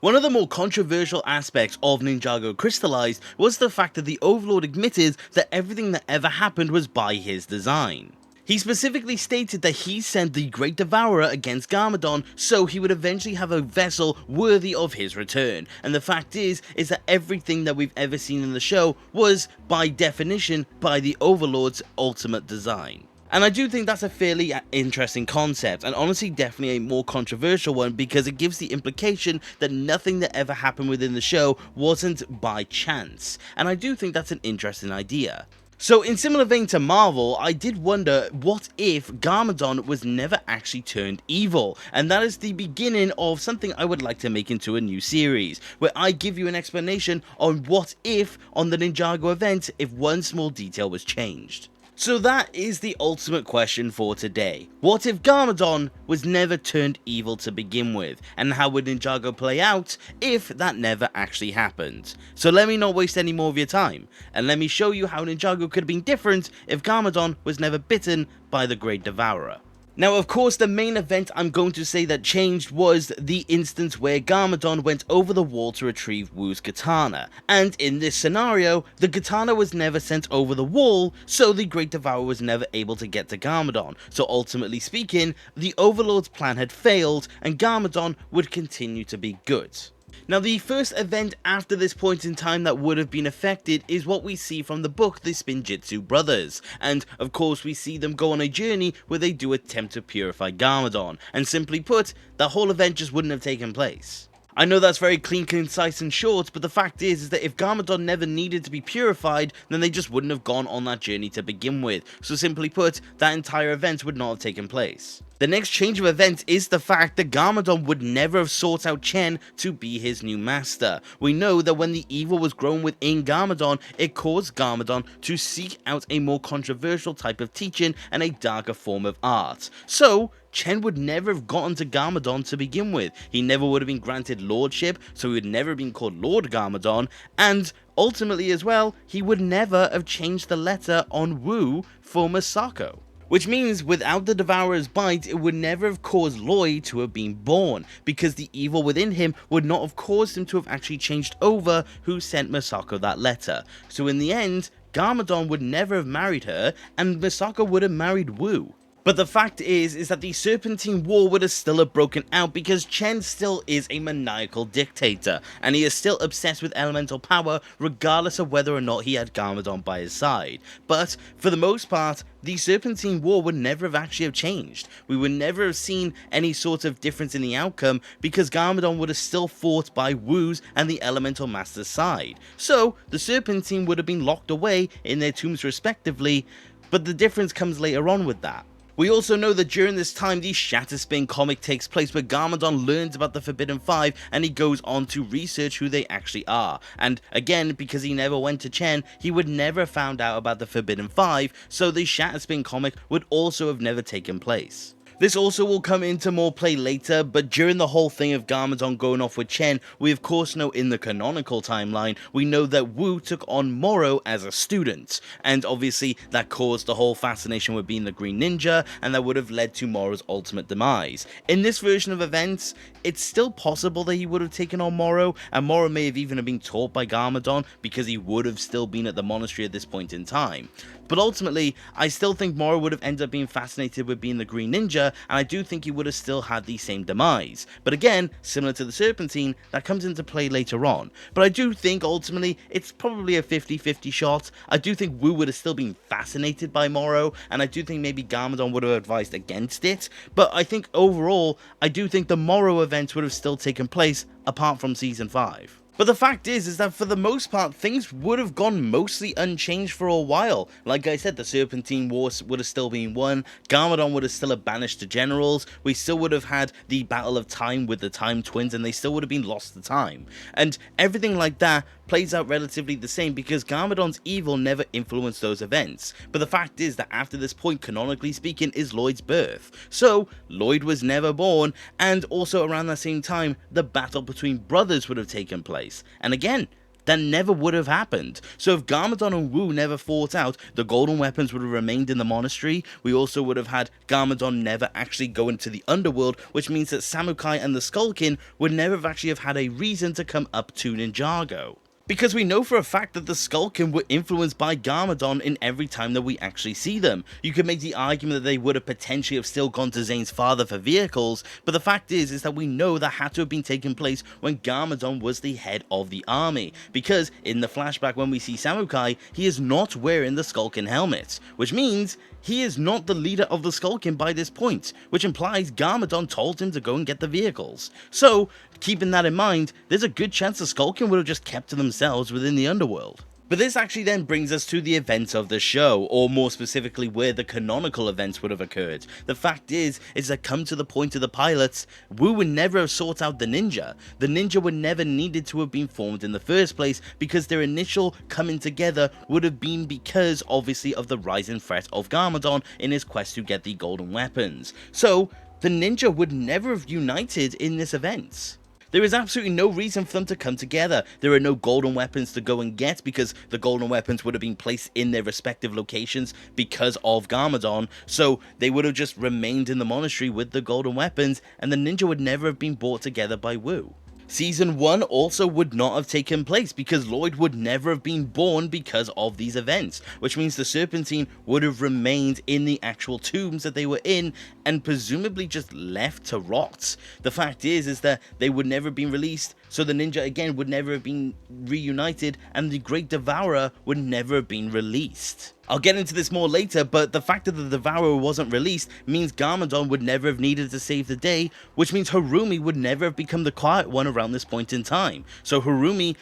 One of the more controversial aspects of Ninjago Crystallized was the fact that the Overlord admitted that everything that ever happened was by his design. He specifically stated that he sent the Great Devourer against Garmadon so he would eventually have a vessel worthy of his return, and the fact is that everything that we've ever seen in the show was, by definition, by the Overlord's ultimate design. And I do think that's a fairly interesting concept, and honestly definitely a more controversial one, because it gives the implication that nothing that ever happened within the show wasn't by chance, and I do think that's an interesting idea. So in similar vein to Marvel, I did wonder what if Garmadon was never actually turned evil, and that is the beginning of something I would like to make into a new series, where I give you an explanation on what if on the Ninjago event if one small detail was changed. So that is the ultimate question for today. What if Garmadon was never turned evil to begin with, and how would Ninjago play out if that never actually happened? So let me not waste any more of your time, and let me show you how Ninjago could have been different if Garmadon was never bitten by the Great Devourer. Now, of course, the main event I'm going to say that changed was the instance where Garmadon went over the wall to retrieve Wu's katana, and in this scenario, the katana was never sent over the wall, so the Great Devourer was never able to get to Garmadon, so ultimately speaking, the Overlord's plan had failed, and Garmadon would continue to be good. Now, the first event after this point in time that would have been affected is what we see from the book The Spinjitzu Brothers, and of course we see them go on a journey where they do attempt to purify Garmadon, and simply put, the whole event just wouldn't have taken place. I know that's very clean, concise and short, but the fact is that if Garmadon never needed to be purified, then they just wouldn't have gone on that journey to begin with, so simply put, that entire event would not have taken place. The next change of events is the fact that Garmadon would never have sought out Chen to be his new master. We know that when the evil was grown within Garmadon, it caused Garmadon to seek out a more controversial type of teaching and a darker form of art. So, Chen would never have gotten to Garmadon to begin with. He never would have been granted lordship, so he would never have been called Lord Garmadon, and ultimately as well, he would never have changed the letter on Wu for Masako. Which means without the Devourer's bite, it would never have caused Lloyd to have been born, because the evil within him would not have caused him to have actually changed over who sent Masako that letter. So in the end, Garmadon would never have married her, and Masako would have married Wu. But the fact is that the Serpentine War would have still have broken out because Chen still is a maniacal dictator, and he is still obsessed with elemental power regardless of whether or not he had Garmadon by his side. But for the most part, the Serpentine War would never have actually have changed. We would never have seen any sort of difference in the outcome because Garmadon would have still fought by Wu's and the Elemental Master's side. So the Serpentine would have been locked away in their tombs respectively, but the difference comes later on with that. We also know that during this time, the Shatterspin comic takes place where Garmadon learns about the Forbidden Five and he goes on to research who they actually are. And again, because he never went to Chen, he would never have found out about the Forbidden Five, so the Shatterspin comic would also have never taken place. This also will come into more play later, but during the whole thing of Garmadon going off with Chen, we of course know in the canonical timeline, we know that Wu took on Moro as a student, and obviously that caused the whole fascination with being the Green Ninja, and that would have led to Moro's ultimate demise. In this version of events, it's still possible that he would have taken on Moro, and Moro may have even been taught by Garmadon, because he would have still been at the monastery at this point in time. But ultimately, I still think Moro would have ended up being fascinated with being the Green Ninja, and I do think he would have still had the same demise. But again, similar to the Serpentine, that comes into play later on. But I do think ultimately it's probably a 50-50 shot. I do think Wu would have still been fascinated by Moro, and I do think maybe Garmadon would have advised against it. But I think overall, I do think the Moro events would have still taken place apart from Season 5. But the fact is that for the most part, things would have gone mostly unchanged for a while. Like I said, the Serpentine War would have still been won, Garmadon would have still have banished the generals, we still would have had the Battle of Time with the Time Twins, and they still would have been lost to time. And everything like that plays out relatively the same because Garmadon's evil never influenced those events. But the fact is that after this point, canonically speaking, is Lloyd's birth. So, Lloyd was never born, and also around that same time, the battle between brothers would have taken place. And again, That never would have happened. So if Garmadon and Wu never fought out, the golden weapons would have remained in the monastery. We also would have had Garmadon never actually go into the underworld, which means that Samukai and the Skullkin would never have actually have had a reason to come up to Ninjago. Because we know for a fact that the Skullkin were influenced by Garmadon in every time that we actually see them. You could make the argument that they would have potentially have still gone to Zane's father for vehicles, but the fact is that we know that had to have been taking place when Garmadon was the head of the army. Because in the flashback when we see Samukai, he is not wearing the Skullkin helmet, which means he is not the leader of the Skullkin by this point, which implies Garmadon told him to go and get the vehicles. So, keeping that in mind, there's a good chance the Skullkin would have just kept to themselves within the underworld. But this actually then brings us to the events of the show, or more specifically where the canonical events would have occurred. The fact is that come to the point of the pilots, Wu would never have sought out the ninja. The ninja would never needed to have been formed in the first place because their initial coming together would have been because obviously of the rising threat of Garmadon in his quest to get the golden weapons. So the ninja would never have united in this event. There is absolutely no reason for them to come together. There are no golden weapons to go and get because the golden weapons would have been placed in their respective locations because of Garmadon, so they would have just remained in the monastery with the golden weapons, and the ninja would never have been brought together by Wu. Season 1 also would not have taken place because Lloyd would never have been born because of these events, which means the Serpentine would have remained in the actual tombs that they were in and presumably just left to rot. The fact is that they would never have been released, so the ninja again would never have been reunited and the Great Devourer would never have been released. I'll get into this more later, but the fact that the Devourer wasn't released means Garmadon would never have needed to save the day, which means Harumi would never have become the quiet one around this point in time. So Harumi,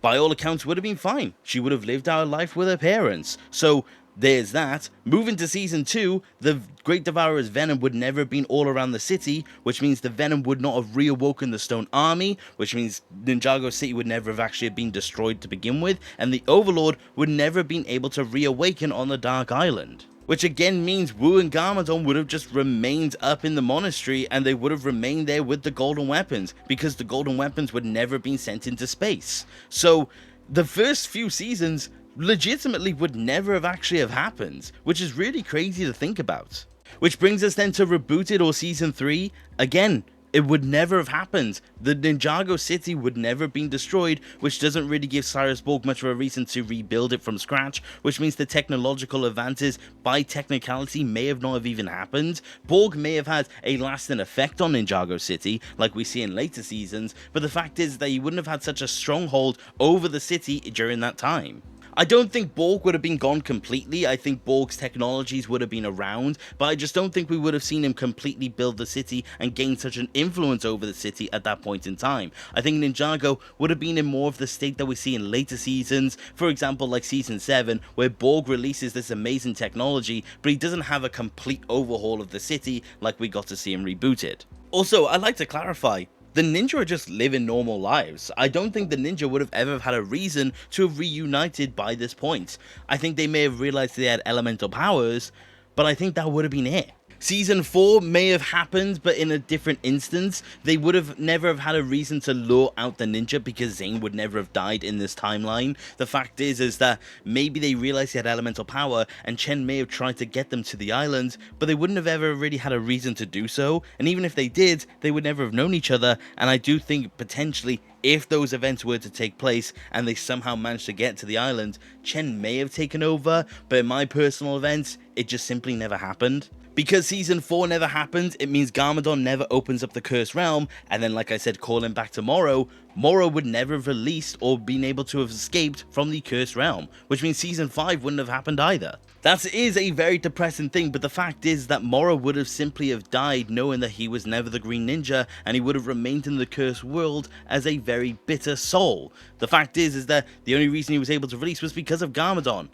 by all accounts, would have been fine. She would have lived our life with her parents. So there's that. Moving to season 2, the Great Devourer's venom would never have been all around the city, which means the venom would not have reawoken the Stone Army, which means Ninjago City would never have actually been destroyed to begin with, and the Overlord would never have been able to reawaken on the Dark Island. Which again means Wu and Garmadon would have just remained up in the monastery and they would have remained there with the golden weapons, because the golden weapons would never have been sent into space. So the first few seasons legitimately would never have actually have happened, which is really crazy to think about. Which brings us then to Rebooted or Season 3. Again, it would never have happened. The Ninjago City would never have been destroyed, which doesn't really give Cyrus Borg much of a reason to rebuild it from scratch, which means the technological advances by technicality may have not have even happened. Borg may have had a lasting effect on Ninjago City, like we see in later seasons, but the fact is that he wouldn't have had such a stronghold over the city during that time. I don't think Borg would have been gone completely. I think Borg's technologies would have been around, but I just don't think we would have seen him completely build the city and gain such an influence over the city at that point in time. I think Ninjago would have been in more of the state that we see in later seasons, for example like season 7, where Borg releases this amazing technology, but he doesn't have a complete overhaul of the city like we got to see in Rebooted. Also, I'd like to clarify, the ninja are just living normal lives. I don't think the ninja would have ever had a reason to have reunited by this point. I think they may have realized they had elemental powers, but I think that would have been it. Season 4 may have happened, but in a different instance. They would have never have had a reason to lure out the ninja because Zane would never have died in this timeline. The fact is that maybe they realized he had elemental power and Chen may have tried to get them to the island, but they wouldn't have ever really had a reason to do so. And even if they did, they would never have known each other. And I do think potentially if those events were to take place and they somehow managed to get to the island, Chen may have taken over, but in my personal events, it just simply never happened. Because Season 4 never happened, it means Garmadon never opens up the Cursed Realm, and then like I said, calling back to Morrow would never have released or been able to have escaped from the Cursed Realm, which means Season 5 wouldn't have happened either. That is a very depressing thing, but the fact is that Morrow would have simply have died knowing that he was never the Green Ninja, and he would have remained in the Cursed World as a very bitter soul. The fact is that the only reason he was able to release was because of Garmadon,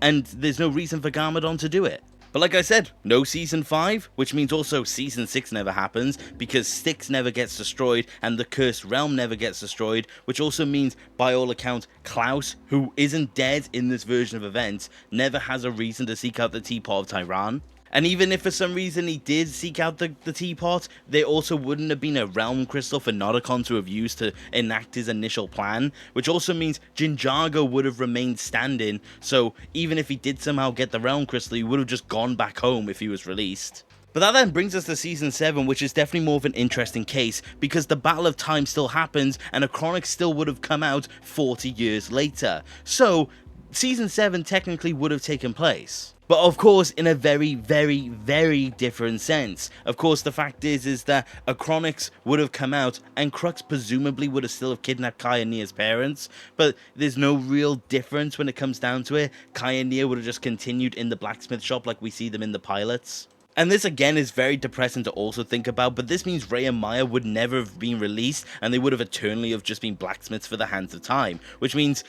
and there's no reason for Garmadon to do it. But like I said, no Season 5, which means also Season 6 never happens, because Styx never gets destroyed, and the Cursed Realm never gets destroyed, which also means, by all accounts, Klaus, who isn't dead in this version of events, never has a reason to seek out the Teapot of Tyran. And even if for some reason he did seek out the teapot, there also wouldn't have been a realm crystal for Nodacon to have used to enact his initial plan, which also means Ninjago would have remained standing, so even if he did somehow get the realm crystal, he would have just gone back home if he was released. But that then brings us to Season 7, which is definitely more of an interesting case, because the Battle of Time still happens, and a Chronic still would have come out 40 years later. So, Season 7 technically would have taken place. But of course, in a very, very, very different sense. Of course, the fact is that Acronix would have come out, and Crux presumably would have still have kidnapped Kai and Nia's parents, but there's no real difference when it comes down to it. Kai and Nia would have just continued in the blacksmith shop like we see them in the pilots. And this again is very depressing to also think about, but this means Rei and Maya would never have been released, and they would have eternally have just been blacksmiths for the Hands of Time, which means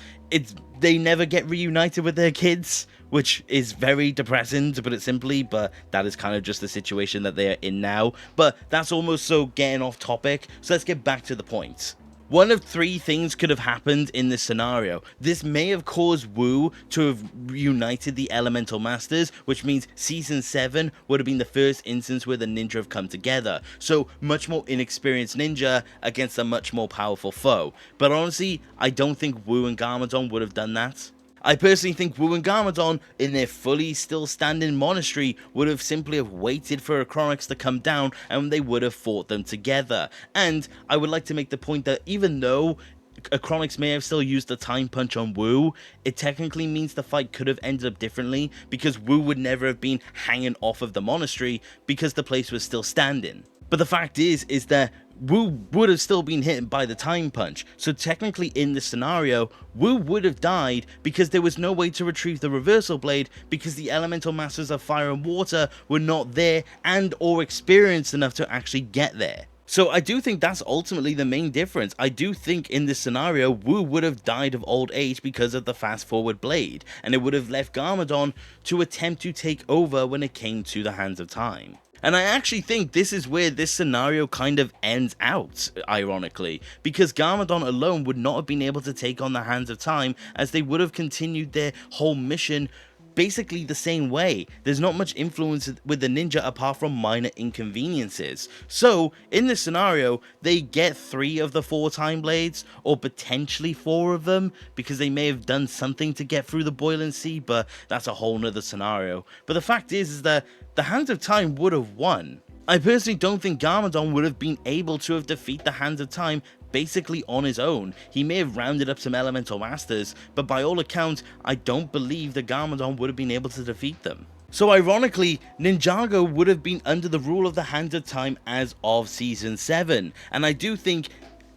they never get reunited with their kids, which is very depressing to put it simply, but that is kind of just the situation that they are in now. But that's almost so getting off topic, so let's get back to the point. One of three things could have happened in this scenario. This may have caused Wu to have united the Elemental Masters, which means Season 7 would have been the first instance where the ninja have come together. So, much more inexperienced ninja against a much more powerful foe. But honestly, I don't think Wu and Garmadon would have done that. I personally think Wu and Garmadon, in their fully still standing monastery, would have simply have waited for Acronix to come down, and they would have fought them together. And I would like to make the point that even though Acronix may have still used the time punch on Wu, it technically means the fight could have ended up differently, because Wu would never have been hanging off of the monastery because the place was still standing. But the fact is that Wu would have still been hit by the time punch, so technically in this scenario, Wu would have died because there was no way to retrieve the reversal blade because the elemental masters of fire and water were not there and or experienced enough to actually get there. So I do think that's ultimately the main difference. I do think in this scenario, Wu would have died of old age because of the fast forward blade, and it would have left Garmadon to attempt to take over when it came to the Hands of Time. And I actually think this is where this scenario kind of ends out, ironically, because Garmadon alone would not have been able to take on the Hands of Time, as they would have continued their whole mission basically the same way. There's not much influence with the ninja apart from minor inconveniences. So, in this scenario, they get 3 of the 4 time blades, or potentially 4 of them, because they may have done something to get through the boiling sea, but that's a whole nother scenario. But the fact is that the Hands of Time would have won. I personally don't think Garmadon would have been able to have defeat the Hands of Time basically on his own. He may have rounded up some elemental masters, but by all accounts, I don't believe that Garmadon would have been able to defeat them. So ironically, Ninjago would have been under the rule of the Hands of Time as of Season 7, and I do think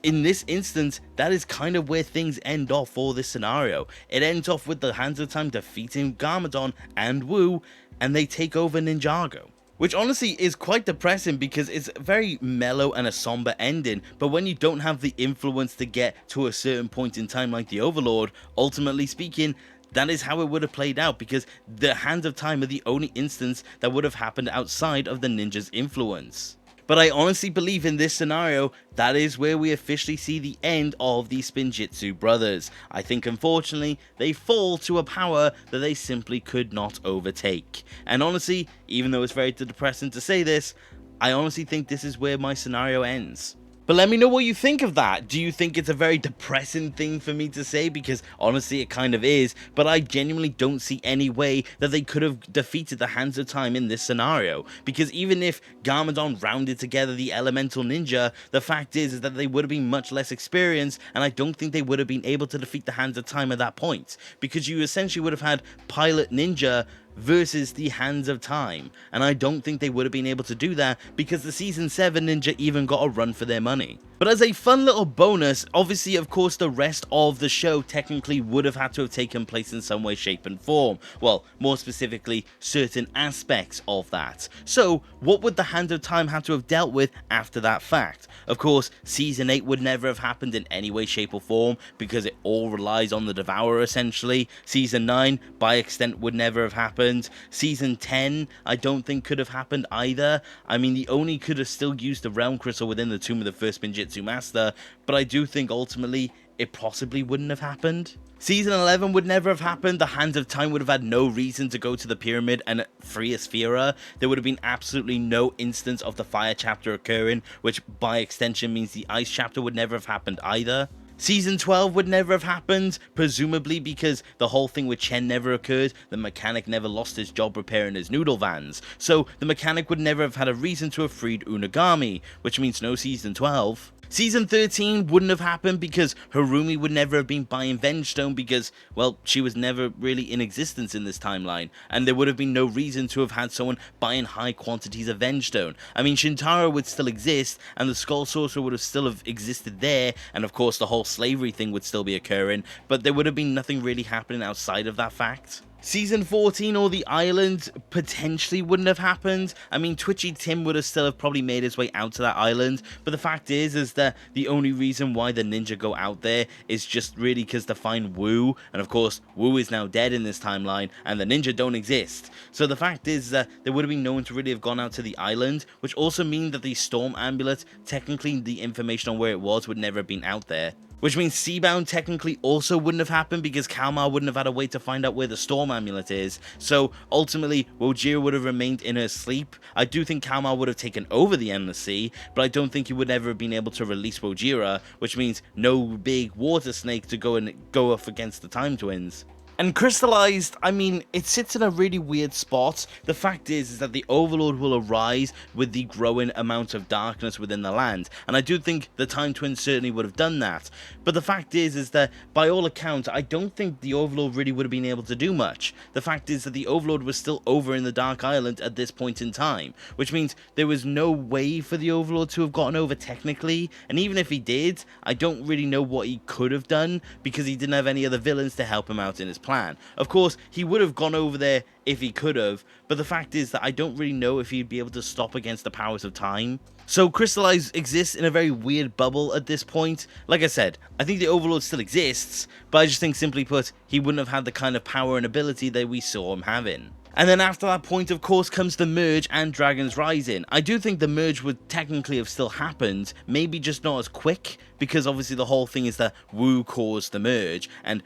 in this instance, that is kind of where things end off for this scenario. It ends off with the Hands of Time defeating Garmadon and Wu, and they take over Ninjago. Which honestly is quite depressing because it's very mellow and a somber ending, but when you don't have the influence to get to a certain point in time like the Overlord, ultimately speaking, that is how it would have played out, because the Hands of Time are the only instance that would have happened outside of the ninja's influence. But I honestly believe in this scenario, that is where we officially see the end of the Spinjitzu brothers. I think unfortunately, they fall to a power that they simply could not overtake. And honestly, even though it's very depressing to say this, I honestly think this is where my scenario ends. But let me know what you think of that. Do you think it's a very depressing thing for me to say? Because honestly, it kind of is. But I genuinely don't see any way that they could have defeated the Hands of Time in this scenario. Because even if Garmadon rounded together the Elemental Ninja, the fact is that they would have been much less experienced. And I don't think they would have been able to defeat the Hands of Time at that point. Because you essentially would have had Pilot Ninja versus the Hands of Time, and I don't think they would have been able to do that because the Season 7 ninja even got a run for their money. But as a fun little bonus, obviously of course the rest of the show technically would have had to have taken place in some way, shape and form. Well, more specifically, certain aspects of that. So, what would the Hand of Time have to have dealt with after that fact? Of course, Season 8 would never have happened in any way, shape or form because it all relies on the Devourer essentially. Season 9, by extent, would never have happened. Season 10, I don't think could have happened either. I mean, the Oni could have still used the Realm Crystal within the Tomb of the First Spinjitzu Master, but I do think ultimately it possibly wouldn't have happened. Season 11 would never have happened. The Hands of Time would have had no reason to go to the pyramid and free Asphera. There would have been absolutely no instance of the fire chapter occurring, which by extension means the ice chapter would never have happened either. Season 12 would never have happened, presumably because the whole thing with Chen never occurred. The mechanic never lost his job repairing his noodle vans, so the mechanic would never have had a reason to have freed Unagami, which means no Season 12. Season 13 wouldn't have happened because Harumi would never have been buying Vengestone because, well, she was never really in existence in this timeline, and there would have been no reason to have had someone buying high quantities of Vengestone. I mean, Shintaro would still exist, and the Skull Sorcerer would have still have existed there, and of course the whole slavery thing would still be occurring, but there would have been nothing really happening outside of that fact. Season 14 or the island potentially wouldn't have happened. I mean, Twitchy Tim would have still have probably made his way out to that island, but the fact is that the only reason why the ninja go out there is just really because to find Wu, and of course Wu is now dead in this timeline and the ninja don't exist. So the fact is that there would have been no one to really have gone out to the island, which also means that the Storm Amulet, technically the information on where it was would never have been out there. Which means Seabound technically also wouldn't have happened because Kalmar wouldn't have had a way to find out where the Storm Amulet is. So ultimately, Wojira would have remained in her sleep. I do think Kalmar would have taken over the Endless Sea, but I don't think he would ever have been able to release Wojira, which means no big water snake to go up against the Time Twins. And crystallized, I mean, it sits in a really weird spot. The fact is that the Overlord will arise with the growing amount of darkness within the land, and I do think the Time Twins certainly would have done that. But the fact is that by all accounts, I don't think the Overlord really would have been able to do much. The fact is that the Overlord was still over in the Dark Island at this point in time, which means there was no way for the Overlord to have gotten over technically, and even if he did, I don't really know what he could have done because he didn't have any other villains to help him out in his plan. Of course, he would have gone over there if he could have, but the fact is that I don't really know if he'd be able to stop against the powers of time. So Crystallize exists in a very weird bubble at this point. Like I said, I think the Overlord still exists, but I just think simply put, he wouldn't have had the kind of power and ability that we saw him having. And then after that point, of course, comes the merge and Dragon's Rising. I do think the merge would technically have still happened, maybe just not as quick, because obviously the whole thing is that Wu caused the merge, and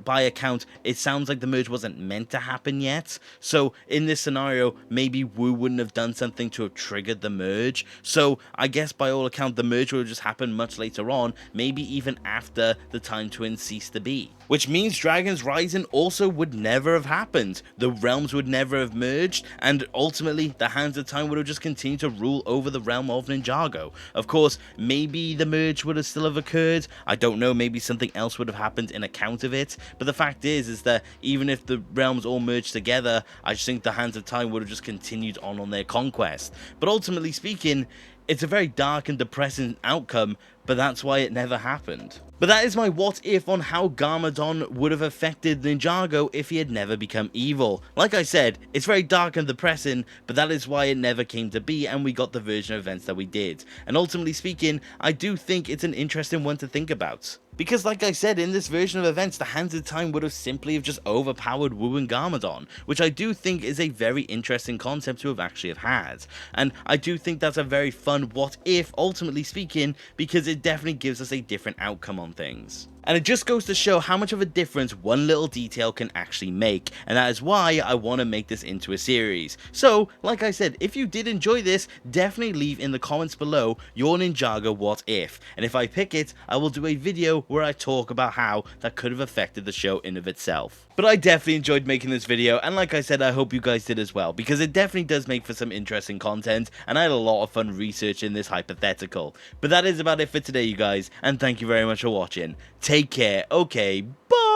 by account, it sounds like the merge wasn't meant to happen yet. So in this scenario, maybe Wu wouldn't have done something to have triggered the merge. So I guess by all account, the merge would have just happened much later on, maybe even after the Time Twins ceased to be. Which means Dragon's Rising also would never have happened. The realms would never have merged, and ultimately the Hands of Time would have just continued to rule over the realm of Ninjago. Of course, maybe the merge would have still have occurred. I don't know, maybe something else would have happened in account of it. But the fact is that even if the realms all merged together, I just think the Hands of Time would have just continued on their conquest. But ultimately speaking, it's a very dark and depressing outcome, but that's why it never happened. But that is my what if on how Garmadon would have affected Ninjago if he had never become evil. Like I said, it's very dark and depressing, but that is why it never came to be and we got the version of events that we did. And ultimately speaking, I do think it's an interesting one to think about. Because like I said, in this version of events, the Hands of Time would have simply have just overpowered Wu and Garmadon, which I do think is a very interesting concept to have actually have had. And I do think that's a very fun what if, ultimately speaking, because it definitely gives us a different outcome on things. And it just goes to show how much of a difference one little detail can actually make, and that is why I want to make this into a series. So, like I said, if you did enjoy this, definitely leave in the comments below your Ninjago what if, and if I pick it, I will do a video where I talk about how that could have affected the show in of itself. But I definitely enjoyed making this video, and like I said, I hope you guys did as well, because it definitely does make for some interesting content, and I had a lot of fun researching this hypothetical. But that is about it for today, you guys, and thank you very much for watching. Take care, okay, bye!